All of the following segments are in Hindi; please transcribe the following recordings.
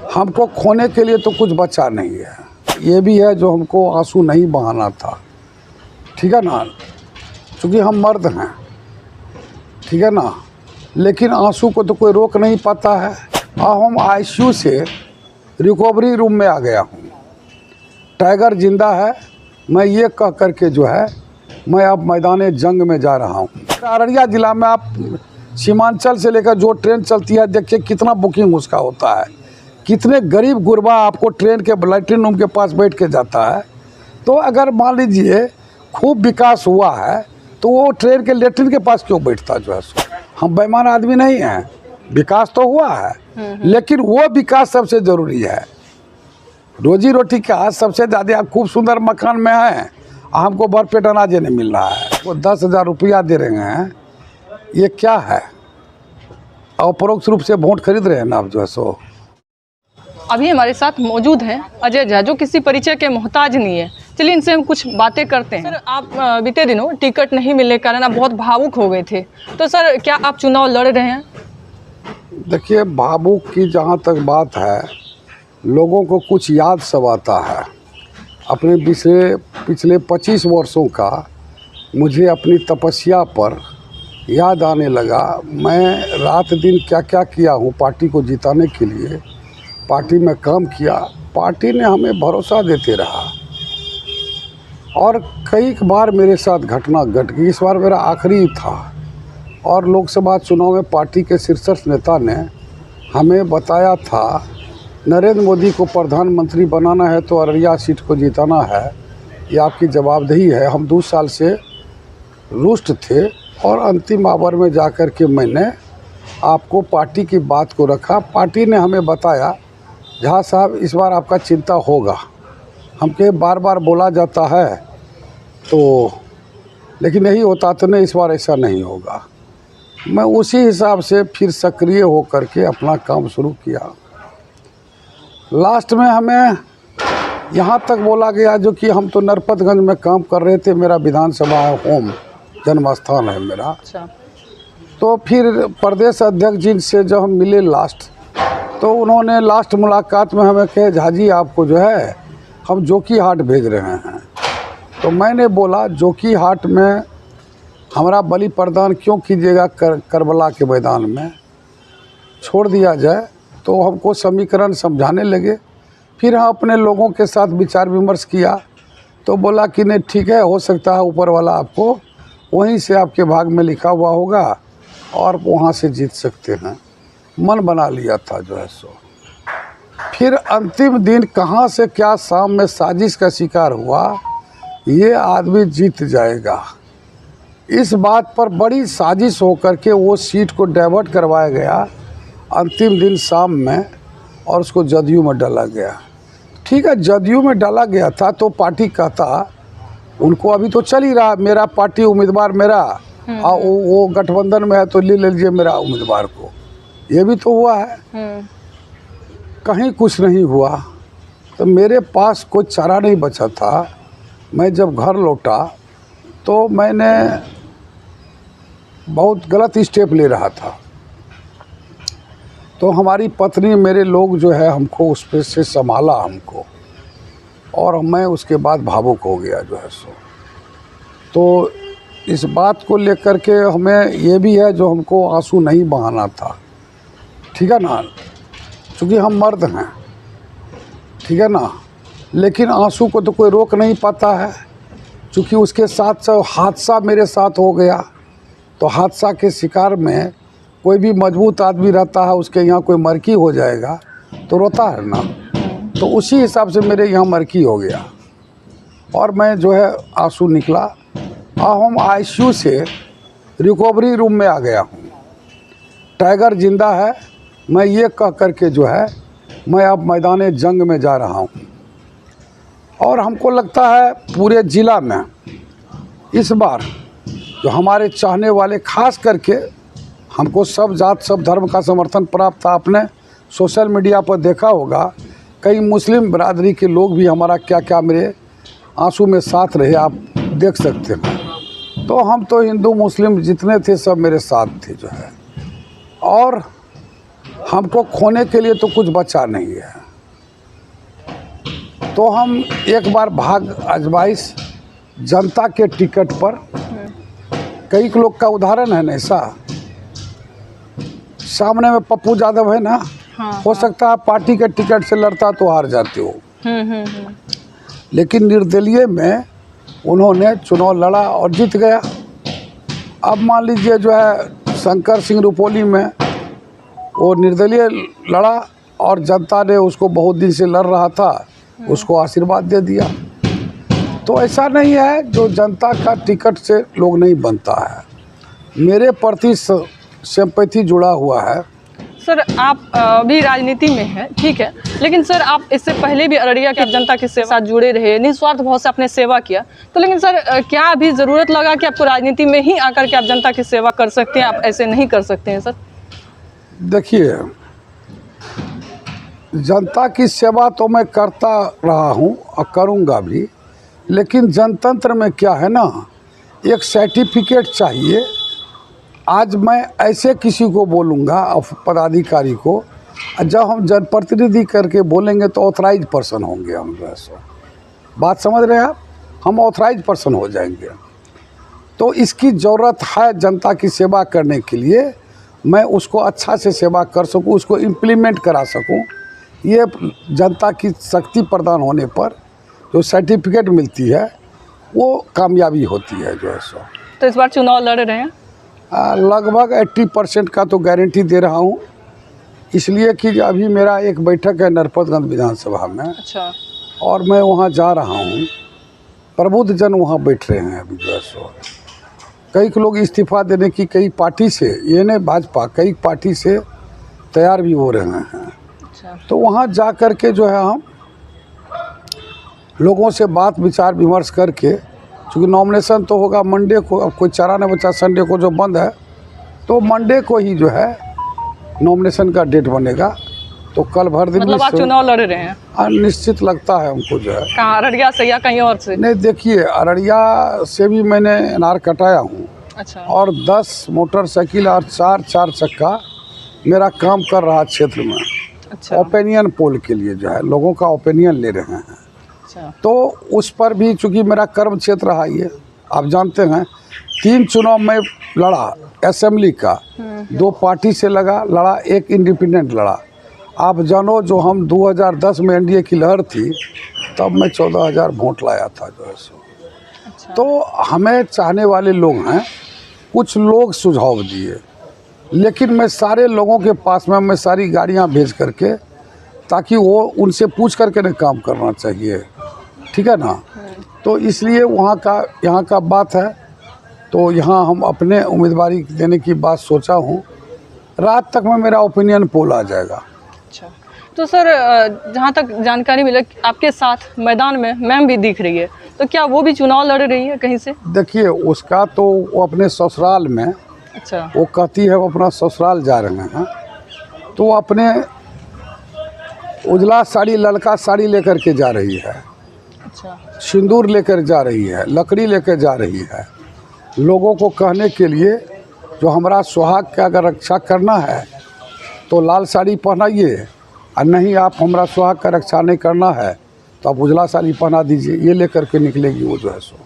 हमको खोने के लिए तो कुछ बचा नहीं है। ये भी है जो हमको आंसू नहीं बहाना था, ठीक है ना, क्योंकि हम मर्द हैं, ठीक है ना। लेकिन आंसू को तो कोई रोक नहीं पाता है। अब हम आईसीयू से रिकवरी रूम में आ गया हूँ। टाइगर जिंदा है, मैं ये कह करके जो है मैं अब मैदान जंग में जा रहा हूँ। अररिया ज़िला में आप सीमांचल से लेकर जो ट्रेन चलती है, देखिए कितना बुकिंग उसका होता है, कितने गरीब गुरबा आपको ट्रेन के लैट्रिन रूम के पास बैठ के जाता है। तो अगर मान लीजिए खूब विकास हुआ है तो वो ट्रेन के लैट्रिन के पास क्यों बैठता जो है। हम बेईमान आदमी नहीं हैं, विकास तो हुआ है लेकिन वो विकास सबसे ज़रूरी है। रोजी रोटी का सबसे ज़्यादा आप खूब सुंदर मकान में हैं, हमको भरपेट अनाज नहीं मिल रहा है। वो 10,000 रुपया दे रहे हैं, ये क्या है? अपरोक्ष रूप से वोट खरीद रहे हैं ना आप जो है सो। अभी हमारे साथ मौजूद हैं अजय झा, जो किसी परिचय के मोहताज नहीं है। चलिए इनसे हम कुछ बातें करते हैं। सर, आप बीते दिनों टिकट नहीं मिलने के कारण आप बहुत भावुक हो गए थे, तो सर क्या आप चुनाव लड़ रहे हैं? देखिए, भावुक की जहाँ तक बात है, लोगों को कुछ याद सब आता है अपने पिछले 25 वर्षों का। मुझे अपनी तपस्या पर याद आने लगा, मैं रात दिन क्या क्या किया हूँ पार्टी को जिताने के लिए। पार्टी में काम किया, पार्टी ने हमें भरोसा देते रहा और कई बार मेरे साथ घटना घट गई। इस बार मेरा आखिरी था और लोकसभा चुनाव में पार्टी के शीर्ष नेता ने हमें बताया था, नरेंद्र मोदी को प्रधानमंत्री बनाना है तो अररिया सीट को जिताना है, ये आपकी जवाबदेही है। हम 2 साल से रुष्ट थे और अंतिम आवर में जाकर के मैंने आपको पार्टी की बात को रखा। पार्टी ने हमें बताया, झा साहब इस बार आपका चिंता होगा। हमके बार बार बोला जाता है तो, लेकिन यही होता तो नहीं, इस बार ऐसा नहीं होगा। मैं उसी हिसाब से फिर सक्रिय होकर के अपना काम शुरू किया। लास्ट में हमें यहाँ तक बोला गया, जो कि हम तो नरपतगंज में काम कर रहे थे, मेरा विधानसभा है, होम जन्म स्थान है मेरा। अच्छा। तो फिर प्रदेश अध्यक्ष जी से जब हम मिले लास्ट, तो उन्होंने लास्ट मुलाकात में हमें कहे, झा जी आपको जो है हम जोकीहाट भेज रहे हैं। तो मैंने बोला जोकीहाट में हमारा बलि प्रदान क्यों कीजिएगा, करबला के मैदान में छोड़ दिया जाए। तो हमको समीकरण समझाने लगे। फिर हम अपने लोगों के साथ विचार विमर्श किया तो बोला कि नहीं ठीक है, हो सकता है ऊपर वाला आपको वहीं से आपके भाग में लिखा हुआ होगा और वहाँ से जीत सकते हैं। मन बना लिया था जो है सो। फिर अंतिम दिन कहाँ से क्या शाम में साजिश का शिकार हुआ, ये आदमी जीत जाएगा, इस बात पर बड़ी साजिश होकर के वो सीट को डाइवर्ट करवाया गया अंतिम दिन शाम में और उसको जदयू में डाला गया। ठीक है, जदयू में डाला गया था तो पार्टी कहता उनको अभी तो चल ही रहा, मेरा पार्टी उम्मीदवार मेरा, और वो गठबंधन में है तो ले लीजिए मेरा उम्मीदवार को। ये भी तो हुआ है, कहीं कुछ नहीं हुआ। तो मेरे पास कोई चारा नहीं बचा था। मैं जब घर लौटा तो मैंने बहुत गलत स्टेप ले रहा था। तो हमारी पत्नी, मेरे लोग जो है हमको उस पे से संभाला हमको, और मैं उसके बाद भावुक हो गया जो है सो। तो इस बात को लेकर के हमें ये भी है जो हमको आंसू नहीं बहाना था, ठीक है ना, क्योंकि हम मर्द हैं, ठीक है ना। लेकिन आंसू को तो कोई रोक नहीं पाता है, क्योंकि उसके साथ हादसा मेरे साथ हो गया। तो हादसा के शिकार में कोई भी मजबूत आदमी रहता है, उसके यहाँ कोई मरकी हो जाएगा तो रोता है ना। तो उसी हिसाब से मेरे यहाँ मरकी हो गया और मैं जो है आंसू निकला। अब हम आईसीयू से रिकवरी रूम में आ गया हूँ। टाइगर जिंदा है, मैं ये कह करके जो है मैं अब मैदान जंग में जा रहा हूँ। और हमको लगता है पूरे ज़िला में इस बार जो हमारे चाहने वाले, खास करके हमको सब जात सब धर्म का समर्थन प्राप्त था। आपने सोशल मीडिया पर देखा होगा, कई मुस्लिम बरादरी के लोग भी हमारा क्या क्या मेरे आंसू में साथ रहे, आप देख सकते हैं। तो हम तो हिंदू मुस्लिम जितने थे सब मेरे साथ थे जो है। और हमको खोने के लिए तो कुछ बचा नहीं है। तो हम एक बार भाग आजमाइश जनता के टिकट पर, कई लोग का उदाहरण है ना ऐसा, सामने में पप्पू यादव है ना, हो सकता है पार्टी के टिकट से लड़ता तो हार जाते हो, लेकिन निर्दलीय में उन्होंने चुनाव लड़ा और जीत गया। अब मान लीजिए जो है शंकर सिंह रुपोली में वो निर्दलीय लड़ा और जनता ने उसको, बहुत दिन से लड़ रहा था, उसको आशीर्वाद दे दिया। तो ऐसा नहीं है जो जनता का टिकट से लोग नहीं बनता है। मेरे प्रति सिंपैथी जुड़ा हुआ है। सर आप भी राजनीति में हैं, ठीक है, लेकिन सर आप इससे पहले भी अररिया के जनता के सेवा साथ जुड़े रहे, निस्वार्थ भाव से आपने सेवा किया। तो लेकिन सर क्या अभी ज़रूरत लगा कि आपको राजनीति में ही आकर के आप जनता की सेवा कर सकते हैं, आप ऐसे नहीं कर सकते हैं सर? देखिए, जनता की सेवा तो मैं करता रहा हूँ और करूँगा भी, लेकिन जनतंत्र में क्या है ना, एक सर्टिफिकेट चाहिए। आज मैं ऐसे किसी को बोलूँगा पदाधिकारी को, जब हम जनप्रतिनिधि करके बोलेंगे तो ऑथराइज पर्सन होंगे हम, जो है सो बात समझ रहे हैं आप, हम ऑथराइज पर्सन हो जाएंगे। तो इसकी ज़रूरत है जनता की सेवा करने के लिए, मैं उसको अच्छा से सेवा कर सकूं, उसको इम्प्लीमेंट करा सकूं। ये जनता की शक्ति प्रदान होने पर जो सर्टिफिकेट मिलती है वो कामयाबी होती है, जो है सो। तो इस बार चुनाव लड़ रहे हैं? लगभग 80% का तो गारंटी दे रहा हूँ, इसलिए कि अभी मेरा एक बैठक है नरपतगंज विधानसभा में। अच्छा। और मैं वहाँ जा रहा हूँ, प्रबुद्ध जन वहाँ बैठ रहे हैं अभी, जो है सो। कई लोग इस्तीफा देने की कई पार्टी से, ये नहीं भाजपा, कई पार्टी से तैयार भी हो रहे हैं। अच्छा। तो वहाँ जा कर के जो है हम लोगों से बात विचार विमर्श करके, चूँकि नॉमिनेशन तो होगा मंडे को, अब कोई चारा नहीं बचा, संडे को जो बंद है, तो मंडे को ही जो है नॉमिनेशन का डेट बनेगा। तो कल भर दिन मतलब आप चुनाव लड़ रहे हैं? निश्चित लगता है हमको, जो है। कहाँ, अररिया से या कहीं और से? नहीं, देखिए, अररिया से भी मैंने अनार कटाया हूँ। अच्छा। और 10 मोटरसाइकिल और 4 चक्का मेरा काम कर रहा क्षेत्र में। अच्छा। ओपिनियन पोल के लिए जो है लोगों का ओपिनियन ले रहे हैं। अच्छा। तो उस पर भी चूँकि मेरा कर्म क्षेत्र रहा, ये आप जानते हैं, 3 चुनाव में लड़ा असेंबली का, 2 पार्टी से लड़ा, एक इंडिपेंडेंट लड़ा। आप जानो, जो हम 2010 में एनडीए की लहर थी, तब मैं 14,000 वोट लाया था, जो है सो। अच्छा। तो हमें चाहने वाले लोग हैं, कुछ लोग सुझाव दिए, लेकिन मैं सारे लोगों के पास में मैं सारी गाड़ियां भेज करके, ताकि वो उनसे पूछ करके न काम करना चाहिए, ठीक है ना। तो इसलिए वहाँ का यहाँ का बात है, तो यहाँ हम अपने उम्मीदवारी देने की बात सोचा हूँ। रात तक में मेरा ओपिनियन पोल आ जाएगा। अच्छा। तो सर जहाँ तक जानकारी मिला, आपके साथ मैदान में मैम भी दिख रही है, तो क्या वो भी चुनाव लड़ रही है कहीं से? देखिए, उसका तो वो अपने ससुराल में, अच्छा, वो कहती है वो अपना ससुराल जा रहे हैं, तो वो अपने उजला साड़ी, ललका साड़ी लेकर के जा रही है। अच्छा। सिंदूर लेकर जा रही है, लकड़ी लेकर जा रही है, लोगों को कहने के लिए, जो हमारा सुहाग का अगर रक्षा करना है तो लाल साड़ी पहनाइए, और नहीं आप हमारा सुहाग का रक्षा नहीं करना है तो आप उजला साड़ी पहना दीजिए, ये लेकर के निकलेगी वो, जो है सो।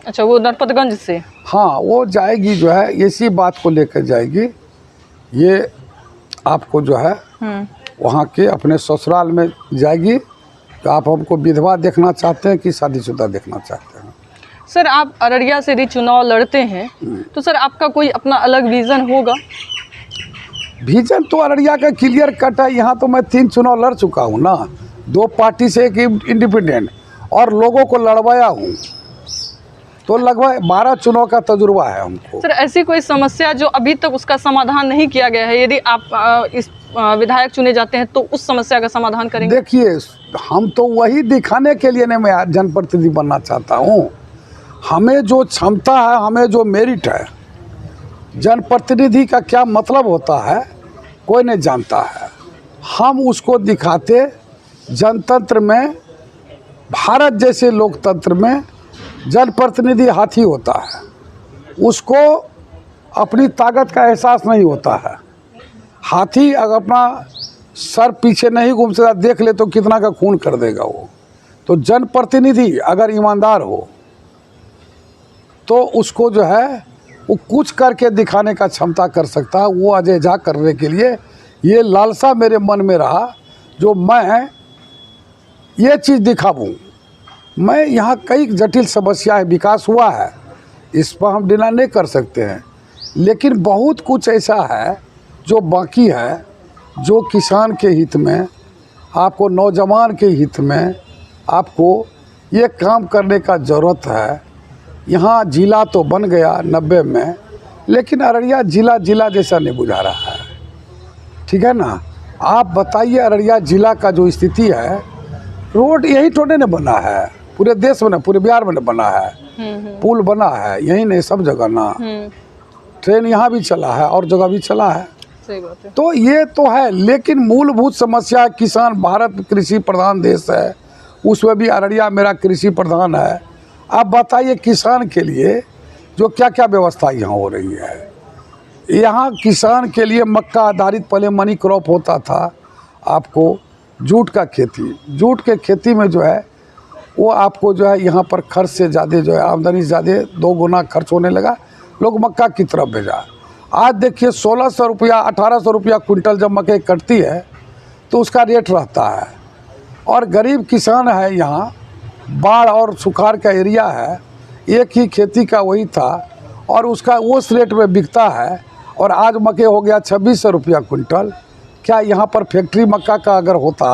अच्छा, वो नरपतगंज से? हाँ, वो जाएगी, जो है इसी बात को लेकर जाएगी। ये आपको जो है वहाँ के अपने ससुराल में जाएगी। तो आप हमको विधवा देखना चाहते हैं कि शादीशुदा देखना चाहते हैं? सर आप अररिया से भी चुनाव लड़ते हैं, तो सर आपका कोई अपना अलग विज़न होगा? विजन तो अररिया का क्लियर कट है। यहाँ तो मैं 3 चुनाव लड़ चुका हूँ ना, 2 पार्टी से, एक इंडिपेंडेंट, और लोगों को लड़वाया हूँ। तो लगभग 12 चुनाव का तजुर्बा है हमको। सर ऐसी कोई समस्या जो अभी तक उसका समाधान नहीं किया गया है, यदि आप इस विधायक चुने जाते हैं तो उस समस्या का समाधान करेंगे? देखिए, हम तो वही दिखाने के लिए नहीं मैं जनप्रतिनिधि बनना चाहता हूँ। हमें जो क्षमता है, हमें जो मेरिट है, जनप्रतिनिधि का क्या मतलब होता है कोई नहीं जानता है। हम उसको दिखाते। जनतंत्र में, भारत जैसे लोकतंत्र में जनप्रतिनिधि हाथी होता है, उसको अपनी ताकत का एहसास नहीं होता है। हाथी अगर अपना सर पीछे नहीं घूम सकता, देख ले तो कितना का खून कर देगा वो। तो जनप्रतिनिधि अगर ईमानदार हो तो उसको जो है वो कुछ करके दिखाने का क्षमता कर सकता है। वो अजय झा करने के लिए ये लालसा मेरे मन में रहा, जो मैं ये चीज़ दिखाऊं। मैं यहाँ कई जटिल समस्याएं, विकास हुआ है, इस पर हम डिना नहीं कर सकते हैं, लेकिन बहुत कुछ ऐसा है जो बाकी है, जो किसान के हित में, आपको नौजवान के हित में आपको ये काम करने का ज़रूरत है। यहाँ जिला तो बन गया 90 में, लेकिन अररिया जिला जैसा नहीं बुझा रहा है। ठीक है ना? आप बताइए अररिया जिला का जो स्थिति है, रोड यही थोड़े ने बना है, पूरे देश में ना, पूरे बिहार में बना है। पुल बना है, यही नहीं सब जगह ना। ट्रेन यहाँ भी चला है और जगह भी चला है। सही बात है। तो ये तो है, लेकिन मूलभूत समस्या, किसान, भारत कृषि प्रधान देश है, उसमें भी अररिया मेरा कृषि प्रधान है। आप बताइए किसान के लिए जो क्या क्या व्यवस्था यहाँ हो रही है। यहाँ किसान के लिए मक्का आधारित पहले मनी क्रॉप होता था, आपको जूट का खेती, जूट के खेती में जो है वो आपको जो है यहाँ पर खर्च से ज़्यादा जो है आमदनी से ज़्यादा 2 गुना खर्च होने लगा, लोग मक्का की तरफ भेजा। आज देखिए 1600 रुपया 1800 रुपया क्विंटल जब मकई कटती है तो उसका रेट रहता है। और गरीब किसान है, यहाँ बाढ़ और सुखाड़ का एरिया है, एक ही खेती का वही था और उसका उस रेट में बिकता है। और आज मकई हो गया 2600 रुपया क्विंटल। क्या यहाँ पर फैक्ट्री मक्का का अगर होता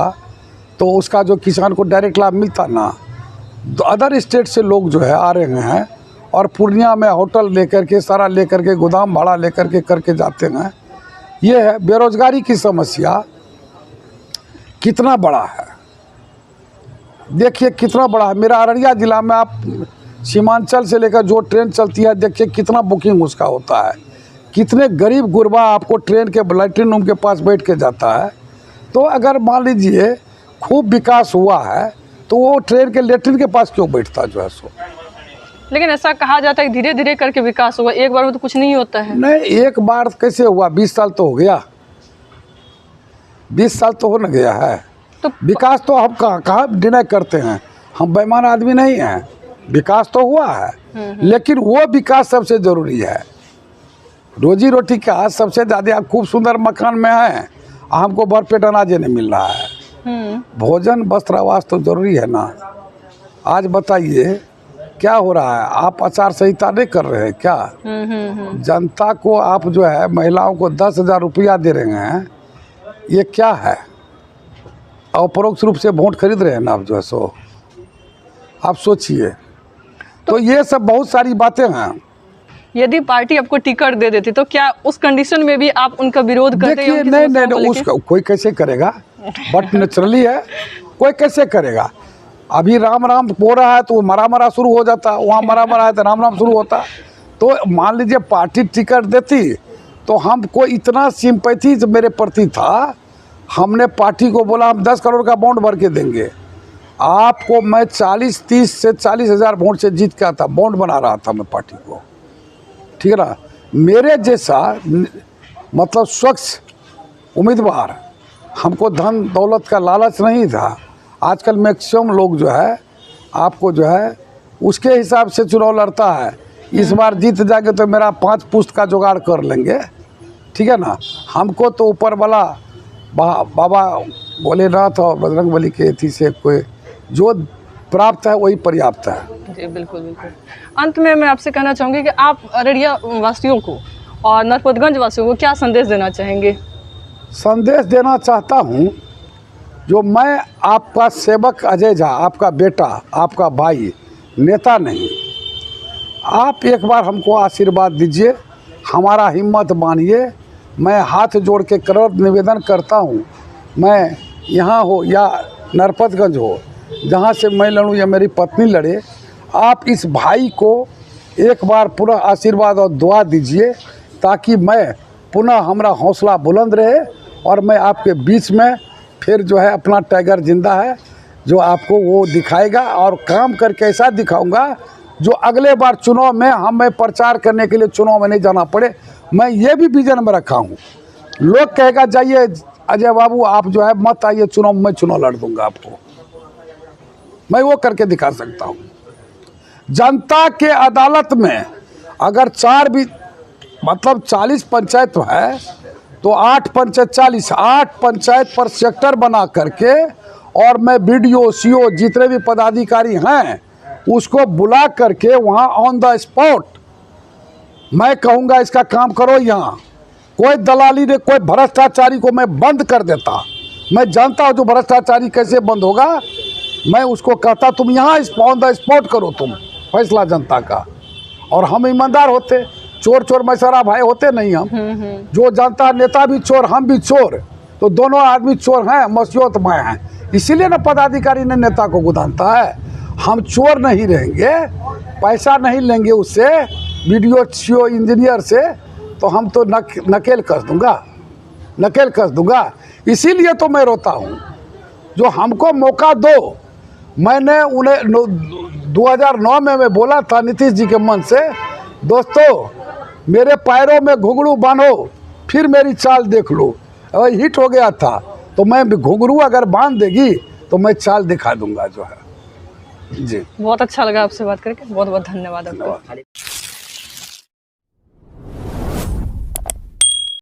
तो उसका जो किसान को डायरेक्ट लाभ मिलता ना। अदर स्टेट से लोग जो है आ रहे हैं और पूर्णिया में होटल लेकर के, सारा लेकर के, गोदाम भाड़ा लेकर के करके जाते हैं। ये है बेरोजगारी की समस्या कितना बड़ा है, देखिए कितना बड़ा है। मेरा अररिया ज़िला में आप सीमांचल से लेकर जो ट्रेन चलती है, देखिए कितना बुकिंग उसका होता है, कितने गरीब गुरबा आपको ट्रेन के लैट्रिन रूम के पास बैठ के जाता है। तो अगर मान लीजिए खूब विकास हुआ है तो वो ट्रेन के लैट्रिन के पास क्यों बैठता जो है सो। लेकिन ऐसा कहा जाता है कि धीरे धीरे करके विकास हुआ, एक बार में तो कुछ नहीं होता है। नहीं, एक बार कैसे हुआ, 20 साल तो हो गया, 20 साल तो हो न गया है। तो विकास तो हम कहाँ डिनाई करते हैं, हम बेईमान आदमी नहीं हैं, विकास तो हुआ है। लेकिन वो विकास सबसे ज़रूरी है। रोजी रोटी का सबसे ज़्यादा, आप खूब सुंदर मकान में हैं, हमको भरपेट अनाज नहीं मिल रहा है। भोजन वस्त्र आवास तो ज़रूरी है ना। आज बताइए क्या हो रहा है, आप आचार संहिता नहीं कर रहे हैं क्या? जनता को आप जो है महिलाओं को 10,000 रुपया दे रहे हैं, ये क्या है? अपरोक्ष रूप से वोट खरीद रहे हैं ना आप जो है सो। आप सोचिए। तो ये सब बहुत सारी बातें हैं। यदि पार्टी आपको टिकट दे देती तो क्या उस कंडीशन में भी आप उनका विरोध करते? देखिए नहीं, उसका कोई कैसे करेगा, बट नेचुरली है, कोई कैसे करेगा। अभी राम राम हो रहा है तो मरा मरा शुरू हो जाता, वहाँ मरा मरा है तो राम राम शुरू होता। तो मान लीजिए पार्टी टिकट देती तो हमको इतना सिंपैथी मेरे प्रति था, हमने पार्टी को बोला हम 10 करोड़ का बॉन्ड भर के देंगे आपको। मैं 30 से 40 हज़ार वोट से जीत के आता, बॉन्ड बना रहा था मैं पार्टी को, ठीक है ना। मेरे जैसा मतलब स्वच्छ उम्मीदवार, हमको धन दौलत का लालच नहीं था। आजकल मैक्सिमम लोग जो है आपको जो है उसके हिसाब से चुनाव लड़ता है। इस बार जीत जाएंगे तो मेरा 5 पुश्त का जुगाड़ कर लेंगे, ठीक है ना। हमको तो ऊपर वाला बाबा भोलेनाथ और बजरंगबली के अथी से कोई जो प्राप्त है वही पर्याप्त है। जी बिल्कुल बिल्कुल। अंत में मैं आपसे कहना चाहूँगी कि आप अररिया वासियों को और नरपतगंज वासियों को क्या संदेश देना चाहेंगे? संदेश देना चाहता हूँ, जो मैं आपका सेवक अजय झा, आपका बेटा, आपका भाई, नेता नहीं, आप एक बार हमको आशीर्वाद दीजिए, हमारा हिम्मत मानिए। मैं हाथ जोड़ के करोड़ निवेदन करता हूँ, मैं यहाँ हो या नरपतगंज हो, जहाँ से मैं लड़ूँ या मेरी पत्नी लड़े, आप इस भाई को एक बार पुनः आशीर्वाद और दुआ दीजिए ताकि मैं पुनः हमारा हौसला बुलंद रहे और मैं आपके बीच में फिर जो है अपना टाइगर जिंदा है जो आपको वो दिखाएगा और काम करके ऐसा दिखाऊंगा जो अगले बार चुनाव में हमें प्रचार करने के लिए चुनाव में नहीं जाना पड़े। मैं ये भी विजन में रखा हूँ लोग कहेगा जाइए अजय बाबू आप जो है मत आइए चुनाव, मैं चुनाव लड़ दूंगा आपको, मैं वो करके दिखा सकता हूँ। जनता के अदालत में अगर 4 भी मतलब 40 पंचायत है तो 8 पंचायत 40 8 पंचायत पर सेक्टर बना करके और मैं बीडीओ सीओ जितने भी पदाधिकारी हैं उसको बुला करके वहाँ ऑन द स्पॉट मैं कहूँगा इसका काम करो। यहाँ कोई दलाली ने कोई भ्रष्टाचारी को मैं बंद कर देता। मैं जानता हूँ जो भ्रष्टाचारी कैसे बंद होगा, मैं उसको कहता तुम यहाँ ऑन द स्पॉट करो तुम फैसला जनता का। और हम ईमानदार होते, चोर चोर मशरा भाई होते नहीं हम। जो जानता है नेता भी चोर हम भी चोर, तो दोनों आदमी चोर हैं, मसियत में हैं। इसीलिए ना पदाधिकारी ने नेता को गुदानता है। हम चोर नहीं रहेंगे, पैसा नहीं लेंगे उससे वीडियो सीओ इंजीनियर से, तो हम तो नकेल कस दूंगा, नकेल कस दूंगा। इसीलिए तो मैं रोता हूँ, जो हमको मौका दो। मैंने उन्हें 2009 में मैं बोला था नीतीश जी के मन से, दोस्तों मेरे पैरों में घुंघरू बांधो फिर मेरी चाल देख लो। अगर हिट हो गया था तो मैं घुंघरू अगर बांध देगी तो मैं चाल दिखा दूंगा जो है। जी बहुत अच्छा लगा आपसे बात करके, बहुत बहुत धन्यवाद आपका।